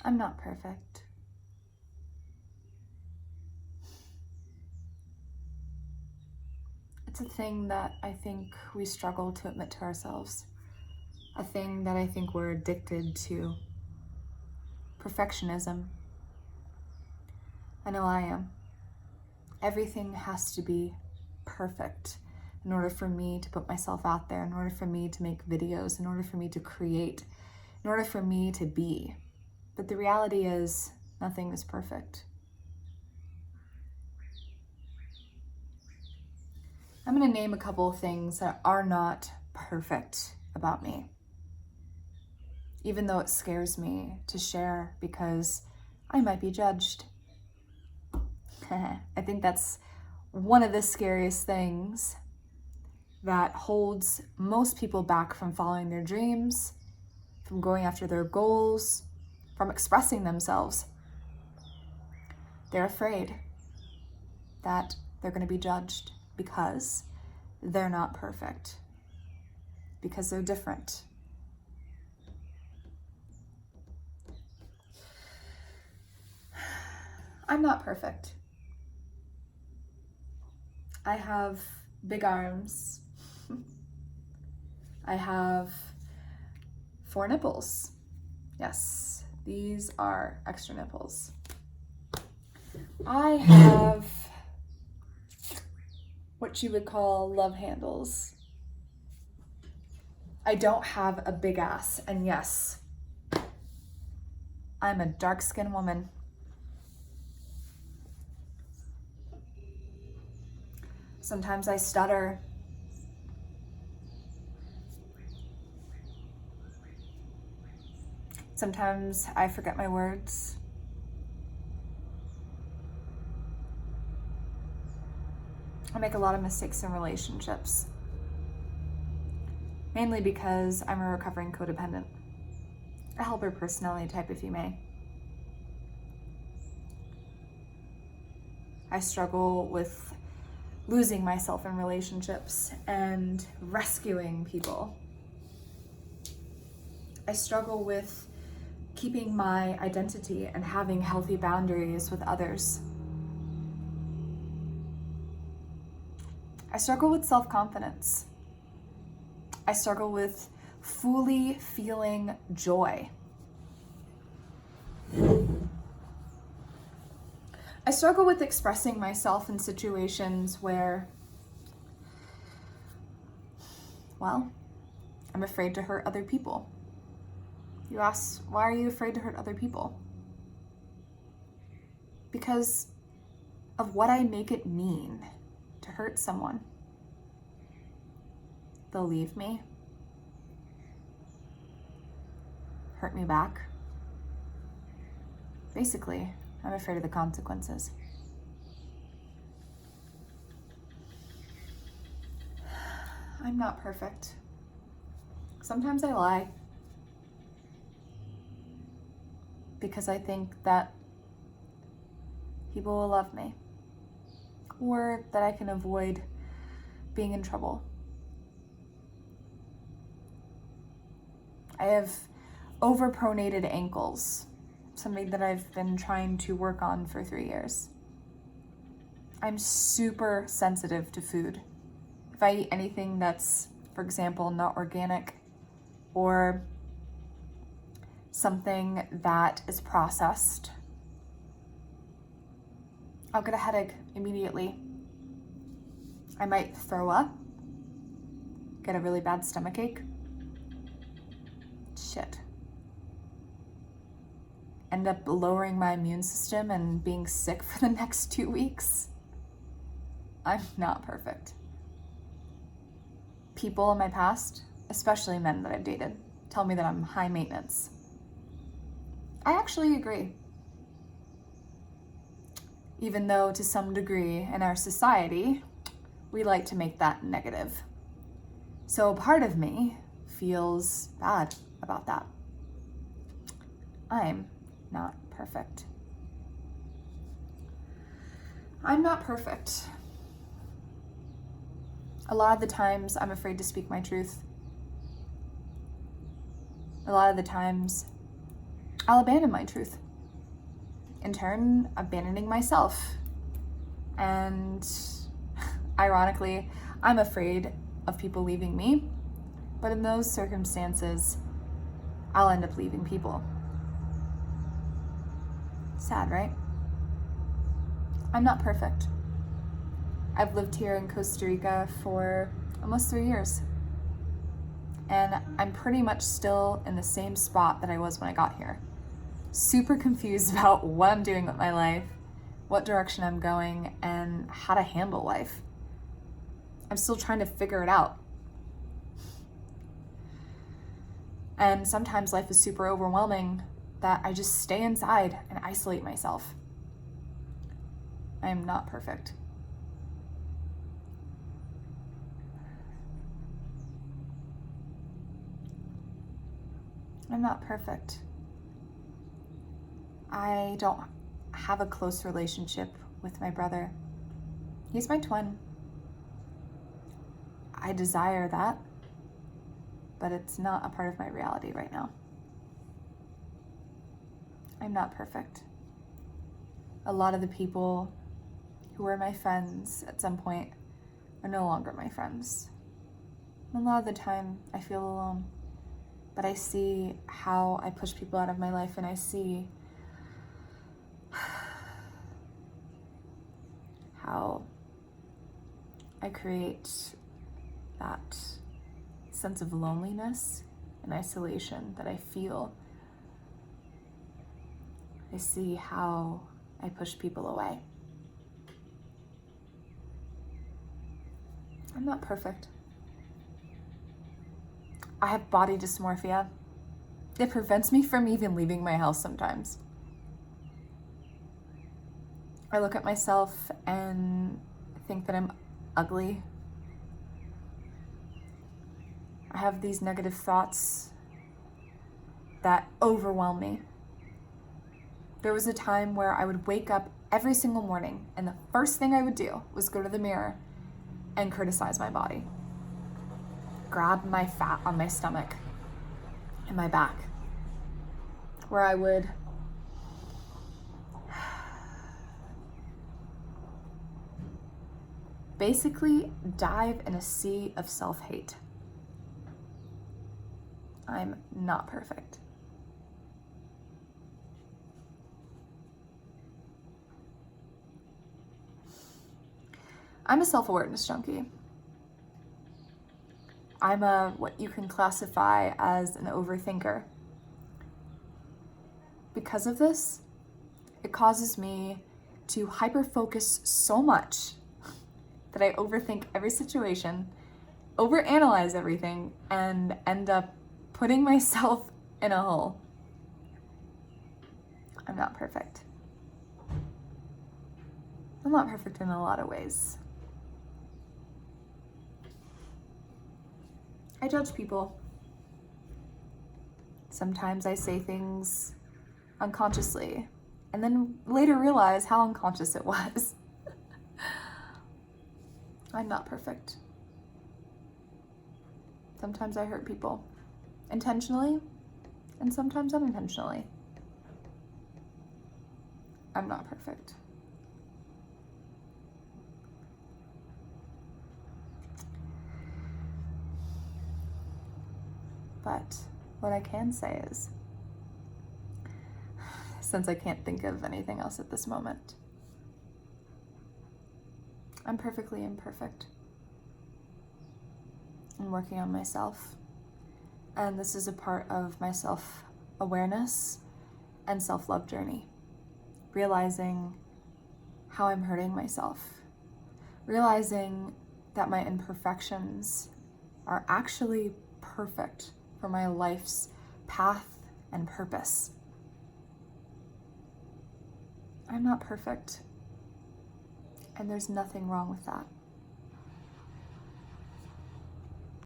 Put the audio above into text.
I'm not perfect. It's a thing that I think we struggle to admit to ourselves. A thing that I think we're addicted to. Perfectionism. I know I am. Everything has to be perfect in order for me to put myself out there, in order for me to make videos, in order for me to create, in order for me to be. But the reality is, nothing is perfect. I'm going to name a couple of things that are not perfect about me, even though it scares me to share because I might be judged. I think that's one of the scariest things that holds most people back from following their dreams, from going after their goals, from expressing themselves. They're afraid that they're going to be judged because they're not perfect, because they're different. I'm not perfect. I have big arms. I have 4 nipples. Yes, these are extra nipples. I have what you would call love handles. I don't have a big ass, and yes, I'm a dark-skinned woman. Sometimes I stutter. Sometimes I forget my words. I make a lot of mistakes in relationships, mainly because I'm a recovering codependent. A helper personality type, if you may. I struggle with losing myself in relationships and rescuing people. I struggle with keeping my identity and having healthy boundaries with others. I struggle with self-confidence. I struggle with fully feeling joy. I struggle with expressing myself in situations where, well, I'm afraid to hurt other people. You ask, why are you afraid to hurt other people? Because of what I make it mean to hurt someone. They'll leave me, hurt me back. Basically, I'm afraid of the consequences. I'm not perfect. Sometimes I lie because I think that people will love me or that I can avoid being in trouble. I have overpronated ankles, something that I've been trying to work on for 3 years. I'm super sensitive to food. If I eat anything that's, for example, not organic or something that is processed, I'll get a headache immediately. I might throw up, get a really bad stomachache. Shit. End up lowering my immune system and being sick for the next 2 weeks. I'm not perfect. People in my past, especially men that I've dated, tell me that I'm high maintenance. I actually agree. Even though to some degree in our society, we like to make that negative. So part of me feels bad about that. I'm not perfect. I'm not perfect. A lot of the times I'm afraid to speak my truth. A lot of the times I'll abandon my truth. In turn, abandoning myself. And ironically, I'm afraid of people leaving me, but in those circumstances, I'll end up leaving people. Sad, right? I'm not perfect. I've lived here in Costa Rica for almost 3 years. And I'm pretty much still in the same spot that I was when I got here. Super confused about what I'm doing with my life, what direction I'm going, and how to handle life. I'm still trying to figure it out. And sometimes life is super overwhelming that I just stay inside and isolate myself. I am not perfect. I'm not perfect. I don't have a close relationship with my brother. He's my twin. I desire that, but it's not a part of my reality right now. I'm not perfect. A lot of the people who were my friends at some point are no longer my friends. And a lot of the time I feel alone, but I see how I push people out of my life, and I see how I create that sense of loneliness and isolation that I feel. I see how I push people away. I'm not perfect. I have body dysmorphia. It prevents me from even leaving my house sometimes. I look at myself and think that I'm ugly. I have these negative thoughts that overwhelm me. There was a time where I would wake up every single morning, and the first thing I would do was go to the mirror and criticize my body. Grab my fat on my stomach and my back, where I would basically dive in a sea of self-hate. I'm not perfect. I'm a self-awareness junkie. I'm what you can classify as an overthinker. Because of this, it causes me to hyper-focus so much that I overthink every situation, overanalyze everything, and end up putting myself in a hole. I'm not perfect. I'm not perfect in a lot of ways. I judge people. Sometimes I say things unconsciously and then later realize how unconscious it was. I'm not perfect. Sometimes I hurt people intentionally and sometimes unintentionally. I'm not perfect. But what I can say is, since I can't think of anything else at this moment, I'm perfectly imperfect. I'm working on myself, and this is a part of my self-awareness and self-love journey. Realizing how I'm hurting myself. Realizing that my imperfections are actually perfect for my life's path and purpose. I'm not perfect, and there's nothing wrong with that.